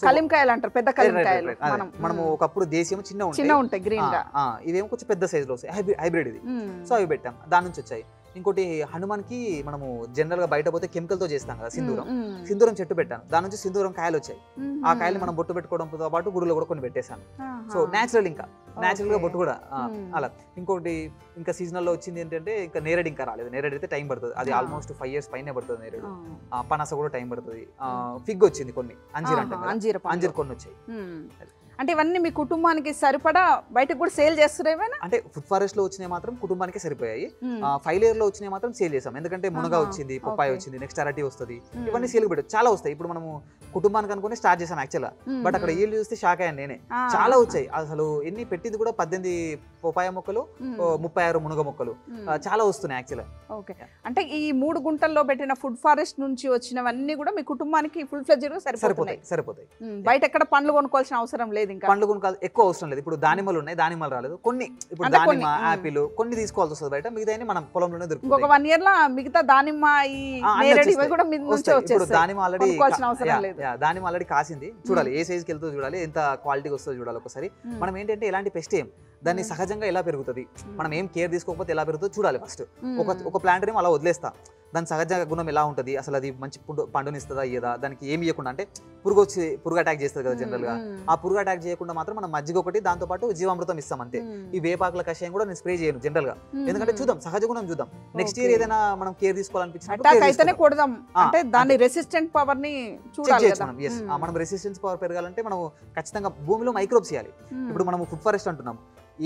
కలింకాయలు అంటారు, పెద్ద కలింకాయలు. మనము ఒకప్పుడు దేశీయం చిన్న ఉంటాయి, గ్రీన్ గా. ఇవేమో కొంచెం పెద్ద సైజులో వస్తాయి, హైబ్రిడ్ ఇది. సో అవి పెట్టాం, దాని నుంచి వచ్చాయి. ఇంకోటి హనుమాన్ కి మనము జనరల్ గా బయట పోతే కెమికల్ తో చేస్తాం కదా, సింధూరం చెట్టు పెట్టాను. దాని నుంచి సింధూరం కాయలు వచ్చాయి. ఆ కాయలు మనం బొట్టు పెట్టుకోవడంతో పాటు గుడిలో కూడా కొన్ని పెట్టేశాను. సో నేచురల్ గా బొట్టు కూడా అలా. ఇంకోటి ఇంకా సీజనల్ లో వచ్చింది ఏంటంటే ఇంకా నేరేడు ఇంకా రాలేదు. నేరేడు అయితే టైం పడుతుంది, అది ఆల్మోస్ట్ 5 years పైనే పడుతుంది నేరేడు. పనస కూడా టైం పడుతుంది. ఫిగ్ వచ్చింది కొన్ని, అంజీర్ కొన్ని వచ్చాయి. అంటే ఇవన్నీ మీ కుటుంబానికి సరిపడా బయటకు కూడా సేల్ చేస్తున్నాయి? అంటే ఫుడ్ ఫారెస్ట్ లో వచ్చినాయి మాత్రం కుటుంబానికి సరిపోయాయి. 5 year లో వచ్చినాయి మాత్రం సేల్ చేసాం. ఎందుకంటే మునగ వచ్చింది, పప్పాయ వచ్చింది, నెక్స్ట్ అరటి వస్తుంది, ఇవన్నీ సేల్ పెట్టారు. చాలా వస్తాయి. ఇప్పుడు మనము కుటుంబానికి అనుకుని స్టార్ట్ చేసాం యాక్చువల్గా, బట్ అక్కడ ఈల్డ్ చూస్తే షాక్ అయ్యాను నేనే. చాలా వచ్చాయి అసలు. ఎన్ని పెట్టింది కూడా 18 పప్పాయ మొక్కలు, 36 మునగ మొక్కలు, చాలా వస్తున్నాయి యాక్చువల్గా. ఓకే, అంటే ఈ 3 గుంటల్లో పెట్టిన ఫుడ్ ఫారెస్ట్ నుంచి వచ్చినవన్నీ కూడా మీ కుటుంబానికి ఫుల్ ఫ్లెడ్జ్డ్ గా సరిపోతాయి. బయట ఎక్కడ పండ్లు కొనుక్కోవాల్సిన అవసరం లేదు. పండ్లు కొనుక్కోవాలి ఎక్కువ అవసరం లేదు. ఇప్పుడు దానిమ్మలు ఉన్నాయి, దానిమ్మలు రాలేదు, కొన్ని ఇప్పుడు దానిమ్మ, యాపిల్ కొన్ని తీసుకోవాల్సి వస్తుంది బయట, మిగతా మనం పొలంలోనే దొరుకుతుంది. ఒక 1 year లో మిగతా దానిమ్మ, ఇప్పుడు దానిమ్మ ఆల్రెడీ కాసింది. చూడాలి ఏ సైజ్కి వెళ్తుందో, చూడాలి ఎంత క్వాలిటీ వస్తుందో చూడాలి ఒకసారి. మనం ఏంటంటే ఎలాంటి పెస్ట్ ఏం, దాన్ని సహజంగా ఎలా పెరుగుతుంది, మనం ఏం కేర్ తీసుకోకపోతే ఎలా పెరుగుతుందో చూడాలి. ఫస్ట్ ఒక ప్లాంట్ ఏమో అలా వదిలేస్తా, దాని సహజ గుణం ఎలా ఉంటుంది, అసలు అది మంచి పండునిస్తుందా ఇయ్యదా, దానికి ఏమి ఇవ్వకుండా, అంటే పురుగు అటాక్ చేస్తుంది కదా జనరల్ గా, ఆ పురుగు అటాక్ చేయకుండా మాత్రం మనం మజ్జిగ ఒకటి, దాంతో పాటు జీవామృతం ఇస్తాం అంతే. ఈ వేపాకుల కషాయం కూడా నేను స్ప్రే చేయను జనరల్ గా, ఎందుకంటే చూద్దాం సహజ గుణం చూద్దాం. నెక్స్ట్ ఇయర్ ఏదైనా మనం కేర్ తీసుకోవాలనిపించినప్పుడు దాని రెసిస్టెంట్ పవర్ ని చూడాలి. మనం రెసిస్టెన్స్ పవర్ పెరగాలంటే మనం ఖచ్చితంగా భూమిలో మైక్రోబ్స్ చేయాలి. ఇప్పుడు మనం ఫుడ్ ఫారెస్ట్ అంటున్నాం,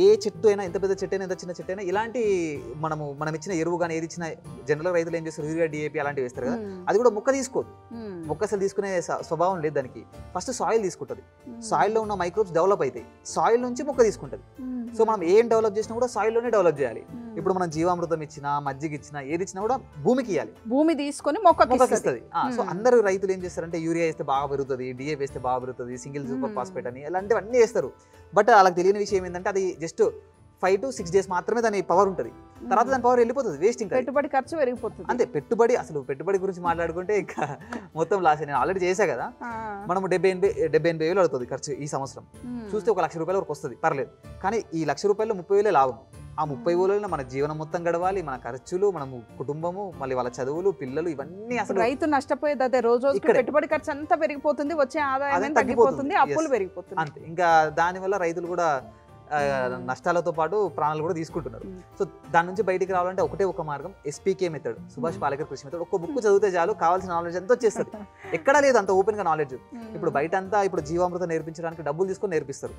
ఏ చెట్టు అయినా, ఎంత పెద్ద చెట్టు అయినా, ఎంత చిన్న చెట్టు అయినా, ఇలాంటి మనం ఇచ్చిన ఎరువు కానీ ఏది ఇచ్చిన, జనరల్ రైతులు ఏం చేస్తారు, యూరియా, DAP అలాంటివి వేస్తారు కదా, అది కూడా మొక్క తీసుకోదు. మొక్క అసలు తీసుకునే స్వభావం లేదు దానికి. ఫస్ట్ సాయిల్ తీసుకుంటుంది, సాయిల్లో ఉన్న మైక్రోబ్స్ డెవలప్ అవుతాయి, సాయిల్ నుంచి మొక్క తీసుకుంటుంది. సో మనం ఏం డెవలప్ చేసినా కూడా సాయిల్లోనే డెవలప్ చేయాలి. ఇప్పుడు మనం జీవామృతం ఇచ్చినా, మజ్జిగ ఇచ్చినా, ఏది ఇచ్చినా కూడా భూమికి ఇవ్వాలి, భూమి తీసుకొని మొక్కకి ఇస్తుంది. సో అందరూ రైతులు ఏం చేస్తారంటే యూరియా వేస్తే బాగా పెరుగుతుంది, DAP వేస్తే బాగా పెరుగుతుంది, సింగిల్ సూపర్ ఫాస్ఫేట్ అని ఇలాంటివన్నీ వేస్తారు. బట్ వాళ్ళకి తెలియని విషయం ఏంటంటే అది జస్ట్ 5 to 6 days మాత్రమే దాని పవర్ ఉంటుంది, తర్వాత దాని పవర్ వెళ్ళిపోతుంది, వేస్ట్. ఇంకా పెట్టుబడి ఖర్చు పెరిగిపోతుంది అంతే. పెట్టుబడి గురించి మాట్లాడుకుంటే ఇంకా మొత్తం లాస్. నేను ఆల్రెడీ చేశా కదా, మనము 70-80 వేలు అవుతుంది ఖర్చు ఈ సంవత్సరం. చూస్తే 1 లక్ష రూపాయల వరకు వస్తుంది, పర్లేదు. కానీ ఈ 1 లక్ష రూపాయలు 30,000 లాభం. ఆ 30,000 మన జీవనం మొత్తం గడవాలి, మన ఖర్చులు, మనము కుటుంబము, మళ్ళీ వాళ్ళ చదువులు, పిల్లలు, ఇవన్నీ అసలు రైతు నష్టపోయేది అదే. రోజు పెట్టుబడి ఖర్చు అంతా పెరిగిపోతుంది, వచ్చే ఆదాయం తగ్గిపోతుంది, అప్పులు పెరిగిపోతుంది అంతే. ఇంకా దానివల్ల రైతులు కూడా నష్టాలతో పాటు ప్రాణాలు కూడా తీసుకుంటున్నారు. సో దాని నుంచి బయటికి రావాలంటే ఒక మార్గం, SPK మెథడ్, సుభాష్ పాలేకర్ కృషి మెథడ్. ఒక బుక్ చదివితే చాలు, కావాల్సిన నాలెడ్జ్ అంతా వచ్చేస్తుంది. ఎక్కడా లేదు అంత ఓపెన్ గా నాలెడ్జ్. ఇప్పుడు బయట అంతా ఇప్పుడు జీవామృతం నేర్పించడానికి డబ్బులు తీసుకొని నేర్పిస్తారు.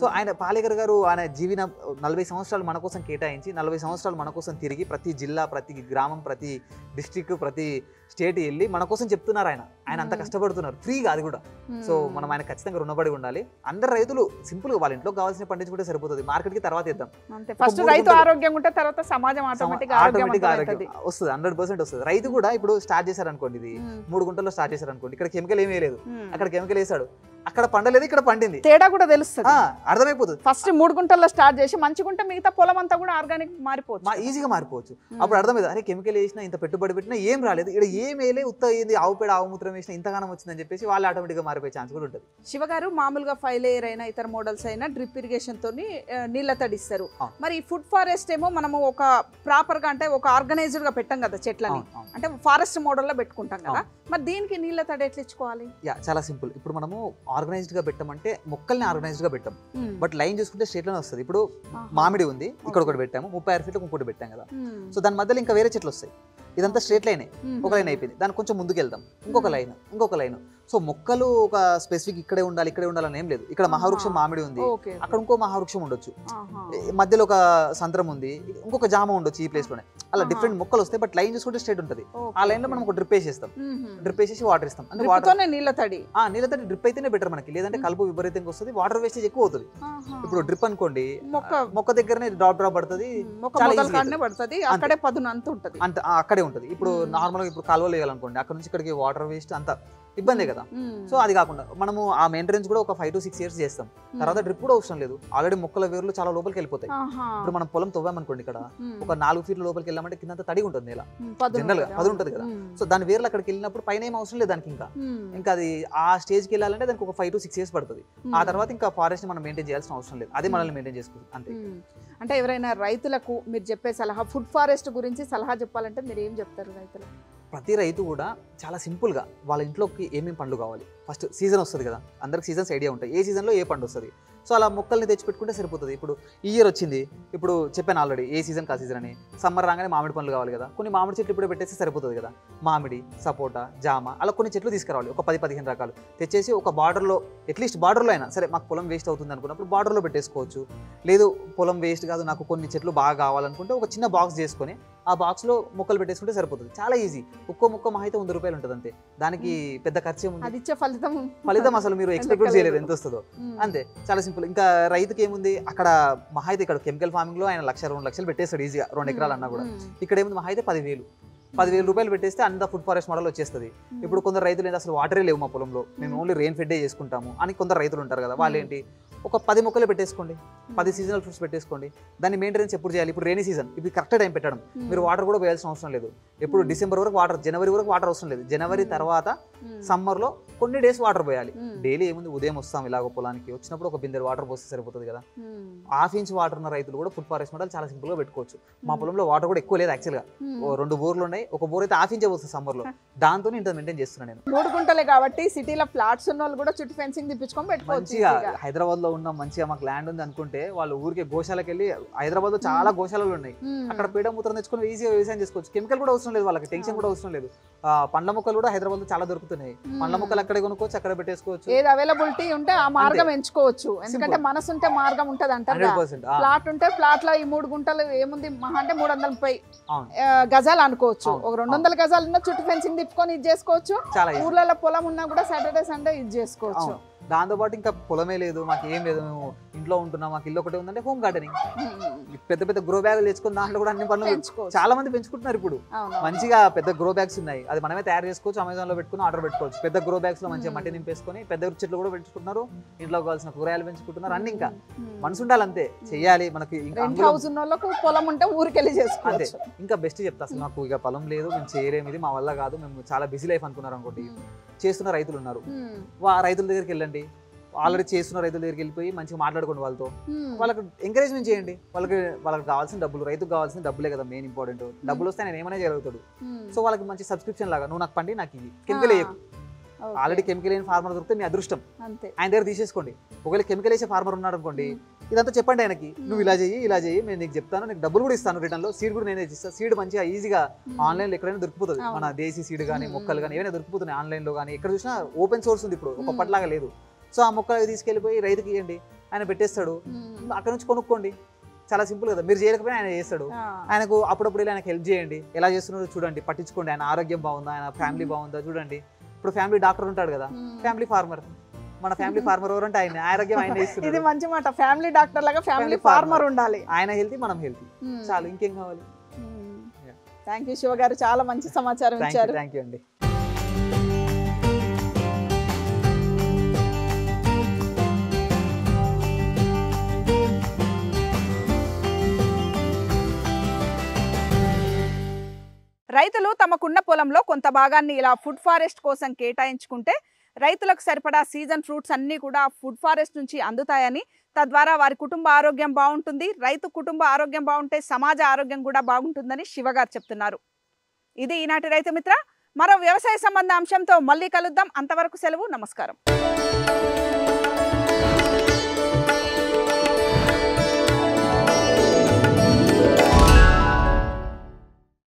సో ఆయన పాలేకర్ గారు ఆయన జీవిన 40 సంవత్సరాలు మన కోసం కేటాయించి, 40 సంవత్సరాలు మన కోసం తిరిగి, ప్రతి జిల్లా, ప్రతి గ్రామం, ప్రతి డిస్ట్రిక్ట్, ప్రతి స్టేట్ వెళ్ళి మన కోసం చెప్తున్నారు. ఆయన అంత కష్టపడుతున్నారు ఫ్రీగా, అది కూడా. సో మనం ఆయన ఖచ్చితంగా రుణపడి ఉండాలి. అందరు రైతులు సింపుల్ గా వాళ్ళ ఇంట్లో కావాల్సిన పండించుకుంటే సరిపోతుంది, మార్కెట్ కి తర్వాత ఇద్దాం. ఫస్ట్ రైతు ఆరోగ్యంగా ఉంటే తర్వాత సమాజం ఆటోమేటిక్ ఆరోగ్యం వస్తుంది, 100% వస్తుంది. రైతు కూడా ఇప్పుడు స్టార్ట్ చేశారు అనుకోండి, ఇది 3 గుంటల్లో స్టార్ట్ చేశారు అనుకోండి, ఇక్కడ కెమికల్ ఏమీ లేదు, అక్కడ కెమికల్ వేసాడు, అక్కడ పండలేదు, ఇక్కడ పండింది, తేడా కూడా తెలుస్తుంది, అర్థమైపోతుంది. ఫస్ట్ 3 గుంటల్లో స్టార్ట్ చేసి మంచి గుంట మిగతా పొలం అంతా కూడా ఆర్గానిక్ మారిపోవచ్చు, ఈజీగా మారిపోవచ్చు. అప్పుడు అర్థమైంది, అరే కెమికల్ వేసినా ఇంత పెట్టుబడి పెట్టినా ఏం రాలేదు, ఇక్కడ ఏం వేయలే, ఉత్త ఏంది ఆవు పేడ ఆవు మూత్రం వేసినా ఇంతగానం వచ్చిందని చెప్పేసి వాళ్ళు ఆటోమేటిక్గా మారిపోయే ఛాన్స్ కూడా ఉంటుంది. శివగారు మామూలుగా 5 లేయర్ అయినా ఇతర మోడల్స్ అయినా డ్రిప్ ఇరిగేషన్ తోని నీళ్ళ తడిస్తారు. మరి ఫుడ్ ఫారెస్ట్ ఏమో మనము ఒక ప్రాపర్ గా అంటే ఒక ఆర్గనైజ్డ్ గా పెట్టాం కదా చెట్లని, అంటే ఫారెస్ట్ మోడల్ లో పెట్టుకుంటాం కదా, మరి దీనికి నీళ్ళ తడి ఎట్లా ఇచ్చుకోవాలి? చాలా సింపుల్. ఇప్పుడు మనము ఆర్గనైజ్డ్ గా పెట్టామంటే మొక్కల్ని ఆర్గనైజ్డ్ గా పెట్టాం, బట్ లైన్ చూసుకుంటే స్ట్రేట్ లోనే వస్తుంది. ఇప్పుడు మామిడి ఉంది, ఇక్కడ ఒకటి పెట్టాము, 36 ఫీట్ ఇంకోటి పెట్టాం కదా, సో దాని మధ్యలో ఇంకా వేరే చెట్లు వస్తాయి. ఇదంతా స్ట్రేట్ లైన్, ఒక లైన్ అయిపోయింది, దాన్ని కొంచెం ముందుకు వెళ్దాం, ఇంకొక లైన్. సో మొక్కలు ఒక స్పెసిఫిక్ ఇక్కడే ఉండాలని ఏం లేదు. ఇక్కడ మహావృక్షం మామిడి ఉంది, అక్కడ ఇంకో మహావృక్షం ఉండొచ్చు, మధ్యలో ఒక సంత్రం ఉంది, ఇంకొక జామ ఉండొచ్చు ఈ ప్లేస్ లోనే. అలా డిఫరెంట్ మొక్కలు వస్తాయి, బట్ లైన్ చూసుకుంటే స్ట్రేట్ ఉంటుంది. ఆ లైన్ లో మనం ఒక డ్రిప్ వేసేస్తాం, డ్రిప్ వేసేసి వాటర్ ఇస్తాం. అంటే వాటర్ నీళ్ళ తడి డ్రిప్ అయితేనే బెటర్ మనకి, లేదంటే కలుపు విపరీతంగా వస్తుంది, వాటర్ వేస్టేజ్ ఎక్కువ అవుతుంది. ఇప్పుడు డ్రిప్ అనుకోండి, మొక్క దగ్గరనే డ్రాప్ పడుతుంది, అక్కడే పదును అంత ఉంటుంది, అంత అక్కడే ఉంటుంది. ఇప్పుడు నార్మల్ గా ఇప్పుడు కాలువలు వేయాలనుకోండి, అక్కడ నుంచి ఇక్కడికి వాటర్ వేస్ట్ అంత ఇబ్బందే కదా. సో అది కాకుండా మనము ఆ మెయింటెనెన్స్ కూడా ఒక 5 to 6 years చేస్తాం. తర్వాత డ్రిప్ కూడా అవసరం లేదు, ఆల్రెడీ మొక్కల వేర్లు చాలా లోపలికి వెళ్ళిపోతాయి. ఇప్పుడు మనం పొలం తవ్వామనుకోండి, ఇక్కడ ఒక 4 ఫీట్ల లోపలికి వెళ్ళామంటే కింద తడి ఉంటుంది, నేల జనరల్ గా పది ఉంటుంది కదా. సో దాని వేర్లు అక్కడికి వెళ్ళినప్పుడు పైన ఏం అవసరం లేదు దానికి, ఇంకా అది ఆ స్టేజ్కి వెళ్ళాలంటే దానికి ఒక 5 to 6 years పడుతుంది. ఆ తర్వాత ఇంకా ఫారెస్ట్ మనం మెయింటైన్ చేయాల్సిన అవసరం లేదు, అది మనల్ని మెయింటైన్ చేసుకోవచ్చు అంతే. అంటే ఎవరైనా రైతులకు మీరు చెప్పే సలహా, ఫుడ్ ఫారెస్ట్ గురించి సలహా చెప్పాలంటే మీరు ఏం చెప్తారు రైతులకు? ప్రతి రైతు కూడా చాలా సింపుల్గా వాళ్ళ ఇంట్లోకి ఏమేమి పండ్లు కావాలి, ఫస్ట్ సీజన్ వస్తుంది కదా, అందరికి సీజన్స్ ఐడియా ఉంటాయి, ఏ సీజన్లో ఏ పండు వస్తుంది. సో అలా మొక్కల్ని తెచ్చిపెట్టుకుంటే సరిపోతుంది. ఇప్పుడు ఈ ఇయర్ వచ్చింది, ఇప్పుడు చెప్పాను ఆల్రెడీ ఏ సీజన్ కా సీజన్ అని. సమ్మర్ రాగానే మామిడి పండ్లు కావాలి కదా, కొన్ని మామిడి చెట్లు ఇప్పుడే పెట్టేస్తే సరిపోతుంది కదా. మామిడి, సపోటా, జామ అలా కొన్ని చెట్లు తీసుకురావాలి, ఒక 10-15 రకాలు తెచ్చేసి ఒక బార్డర్లో, అట్లీస్ట్ బార్డర్లో అయినా సరే, మాకు పొలం వేస్ట్ అవుతుంది అనుకున్నప్పుడు బార్డర్లో పెట్టేసుకోవచ్చు. లేదు పొలం వేస్ట్ కాదు, నాకు కొన్ని చెట్లు బాగా కావాలనుకుంటే ఒక చిన్న బాక్స్ చేసుకొని ఆ బాక్స్లో మొక్కలు పెట్టేసుకుంటే సరిపోతుంది. చాలా ఈజీ. ఒక్కో మొక్క మహా అయితే 100 రూపాయలు ఉంటుంది అంతే, దానికి పెద్ద ఖర్చు ఏముంది, ఫలితం అసలు మీరు ఎక్స్పెక్ట్ చేయలేదు ఎంత వస్తుందో, అంతే. చాలా సింపుల్. ఇంకా రైతుకి ఏముంది, అక్కడ మహా అయితే ఇక్కడ కెమికల్ ఫార్మింగ్ లో ఆయన 1-2 లక్షలు పెట్టేస్తాడు ఈజీగా, 2 ఎకరాలు అన్నా కూడా. ఇక్కడ ఏముంది, మహా అయితే 10,000 రూపాయలు పెట్టేస్తే అంత ఫుడ్ ఫారెస్ట్ మోడల్ వచ్చేస్తుంది. ఇప్పుడు కొందరు రైతులు ఏంటి, అసలు వాటరే లేవు మా పొలంలో, మేము ఓన్లీ రెయిన్ ఫెడ్డే చేసుకుంటాము అని కొందరు రైతులు ఉంటారు కదా. వాళ్ళు ఏంటి, ఒక 10 మొక్కలు పెట్టేసుకోండి, 10 సీజనల్ ఫ్రూట్స్ పెట్టేసుకోండి. దాన్ని మెయింటెనెన్స్ ఎప్పుడు చేయాలి, ఇప్పుడు రైనీ సీజన్, ఇప్పుడు కరెక్ట్ టైం పెట్టడం, మీరు వాటర్ కూడా వేయాల్సిన అవసరం లేదు. ఎప్పుడు డిసెంబర్ వరకు వాటర్, జనవరి వరకు వాటర్ అవసరం లేదు. జనవరి తర్వాత సమ్మర్లో కొన్ని డేస్ వాటర్ పోయాలి. డైలీ ఏముంది, ఉదయం వస్తాం ఇలాగ పొలానికి, వచ్చినప్పుడు ఒక బిందెడు వాటర్ పోస్తే సరిపోతుంది కదా. 1/2 ఇంచ్ వాటర్ ఉన్న రైతులు కూడా ఫుడ్ ఫారెస్ట్ మోడల్ చాలా సింపుల్ గా పెట్టుకోవచ్చు. మా పొలంలో వాటర్ కూడా ఎక్కువ లేదు యాక్చువల్గా, 2 బోర్లు ఉన్నాయి, ఒక బోర్ అయితే 1/2 ఇంచే వస్తుంది సమ్మర్లో, దాంతో ఇంత మెయింటైన్ చేస్తున్నాను నేను. 3 గుంటలే కాబట్టి సిటీలో ఫ్లాట్స్ ఉన్న వాళ్ళు కూడా చుట్టూ ఫెన్సింగ్ తిప్పించుకొని పెట్టుకోవచ్చు. మంచిగా హైదరాబాద్ లో ఉన్న మంచిగా మాకు ల్యాండ్ ఉంది అనుకుంటే వాళ్ళు ఊరికే గోశాలకు వెళ్ళి, హైదరాబాద్ లో చాలా గోశాలలు ఉన్నాయి, అక్కడ పేడ మూత్రం తెచ్చుకొని ఈజీగా వ్యవసాయం చేసుకోవచ్చు. కెమికల్ కూడా అవసరం లేదు వాళ్ళకి, టెన్షన్ కూడా అవసరం లేదు. పండ్ల మొక్కలు కూడా హైదరాబాద్ లో చాలా దొరుకుతున్నాయి, పండ్ల మొక్కలు అక్కడే కొనుక్కోవచ్చు, అక్కడ పెట్టేసుకోవచ్చు. ఏది అవైలబిలిటీ ఉంటే ఆ మార్గం ఎంచుకోవచ్చు, ఎందుకంటే మనసు ఉంటే మార్గం ఉంటది అంటారు. ఫ్లాట్ ఉంటే ఫ్లాట్ లో ఈ 3 గుంటలు ఏముంది, మహా అంటే 330 గజాలు అనుకోవచ్చు, ఒక 200 గజాలు ఉన్న చుట్టూ ఫెన్సింగ్ తిప్పుకొని ఇది చేసుకోవచ్చు. ఊర్లలో పొలం ఉన్నా కూడా సాటర్డే సండే ఇది చేసుకోవచ్చు. దాంతోపాటు ఇంకా పొలమే లేదు, మాకు ఏం లేదు, మేము ఇంట్లో ఉంటున్నాం, మాకు ఇల్లు ఒకటే ఉందంటే హోమ్ గార్డెనింగ్, పెద్ద పెద్ద గ్రో బ్యాగులు తెచ్చుకుని దాంట్లో కూడా అన్ని పనులు చాలా మంది పెంచుకుంటున్నారు. ఇప్పుడు మంచిగా పెద్ద గ్రో బ్యాగ్స్ ఉన్నాయి, అది మనమే తయారు చేసుకోవచ్చు, అమెజాన్ లో పెట్టుకుని ఆర్డర్ పెట్టుకోవచ్చు. పెద్ద గ్రో బ్యాగ్స్ లో మంచిగా మట్టి నింపేసుకొని పెద్ద చెట్లు కూడా పెంచుకుంటున్నారు, ఇంట్లో కావాల్సిన కూరగాయలు పెంచుకుంటున్నారు. అన్ని ఇంకా మనసు ఉండాలి అంతే, చెయ్యాలి. మనకి పొలం ఉంటే ఊరికెళ్ళి చేసుకోవాలి. ఇంకా బెస్ట్ చెప్తా, అసలు మాకు ఇక పొలం లేదు, మేము చేయలేము, ఇది మా వల్ల కాదు, మేము చాలా బిజీ లైఫ్ అనుకున్నారు అనుకోండి, చేస్తున్న రైతులు ఉన్నారు, రైతుల దగ్గరికి వెళ్ళండి, ఆల్రెడీ చేస్తున్న రైతుల దగ్గరికి వెళ్ళిపోయి మంచిగా మాట్లాడుకోండి వాళ్ళతో, వాళ్ళకి ఎంకరేజ్మెంట్ చేయండి. వాళ్ళకి కావాల్సిన డబ్బులు, రైతుకు కావాల్సిన డబ్బులే కదా మెయిన్ ఇంపార్టెంట్. డబ్బులు వస్తే నేను ఏమైనా జరుగుతాడు. సో వాళ్ళకి మంచి సబ్స్క్రిప్షన్ లాగా, నువ్వు నాకు పండి నాకు ఇది, కెమికల్ వేయకు, ఆల్రెడీ కెమికల్ అయిన ఫార్మర్ దొరికితే మీ అదృష్టం, ఆయన దగ్గర తీసేసుకోండి. ఒకవేళ కెమికల్ వేసే ఫార్మర్ ఉన్నాడు అనుకోండి, ఇదంతా చెప్పండి ఆయనకి, నువ్వు ఇలా చెయ్యి, నేను నీకు చెప్తాను, నీకు డబ్బులు కూడా ఇస్తాను రిటర్న్ లో, సీడ్ కూడా నేనే ఇస్తాను. సీడ్ మంచిగా ఈజీగా ఆన్లైన్ లో ఎక్కడైనా దొరికిపోతుంది, మన దేశీ సీడ్ కానీ మొక్కలు కానీ ఏమైనా దొరికిపోతున్నాయి ఆన్లైన్ లో కానీ, ఎక్కడ చూసినా ఓపెన్ సోర్స్ ఉంది ఇప్పుడు, ఒకప్పటిలాగా లేదు. సో ఆ మొక్కలు తీసుకెళ్ళిపోయి రైతుకి ఇవ్వండి, ఆయన పెట్టేస్తాడు, అక్కడ నుంచి కొనుక్కోండి. చాలా సింపుల్ కదా, మీరు చేయలేకపోయినా ఆయన చేస్తాడు. ఆయనకు అప్పుడప్పుడు ఆయనకు హెల్ప్ చేయండి, ఎలా చేస్తున్నారో చూడండి, పట్టించుకోండి, ఆయన ఆరోగ్యం బాగుందా, ఆయన ఫ్యామిలీ బాగుందా చూడండి. ఇప్పుడు ఫ్యామిలీ డాక్టర్ ఉంటాడు కదా, ఫ్యామిలీ ఫార్మర్, మన ఫ్యామిలీ ఫార్మర్ ఎవరంటే ఆయన, ఆరోగ్యం ఆయన ఇస్తుంది. ఇది మంచి మాట, ఫ్యామిలీ డాక్టర్ లాగా ఫ్యామిలీ ఫార్మర్ ఉండాలి, ఆయన హెల్తీ మనం హెల్తీ, చాలు, ఇంకేం కావాలి. థ్యాంక్ యూ శివ గారు, చాలా మంచి సమాచారం ఇచ్చారు. థ్యాంక్ యూ అండి. రైతులు తమకున్న పొలంలో కొంత భాగాన్ని ఇలా ఫుడ్ ఫారెస్ట్ కోసం కేటాయించుకుంటే రైతులకు సరిపడా సీజన్ ఫ్రూట్స్ అన్నీ కూడా ఫుడ్ ఫారెస్ట్ నుంచి అందుతాయని, తద్వారా వారి కుటుంబ ఆరోగ్యం బాగుంటుంది, రైతు కుటుంబ ఆరోగ్యం బాగుంటే సమాజ ఆరోగ్యం కూడా బాగుంటుందని శివగారు చెప్తున్నారు. ఇది ఈనాటి రైతు మిత్ర. మరో వ్యవసాయ సంబంధ అంశంతో మళ్ళీ కలుద్దాం. అంతవరకు సెలవు. నమస్కారం.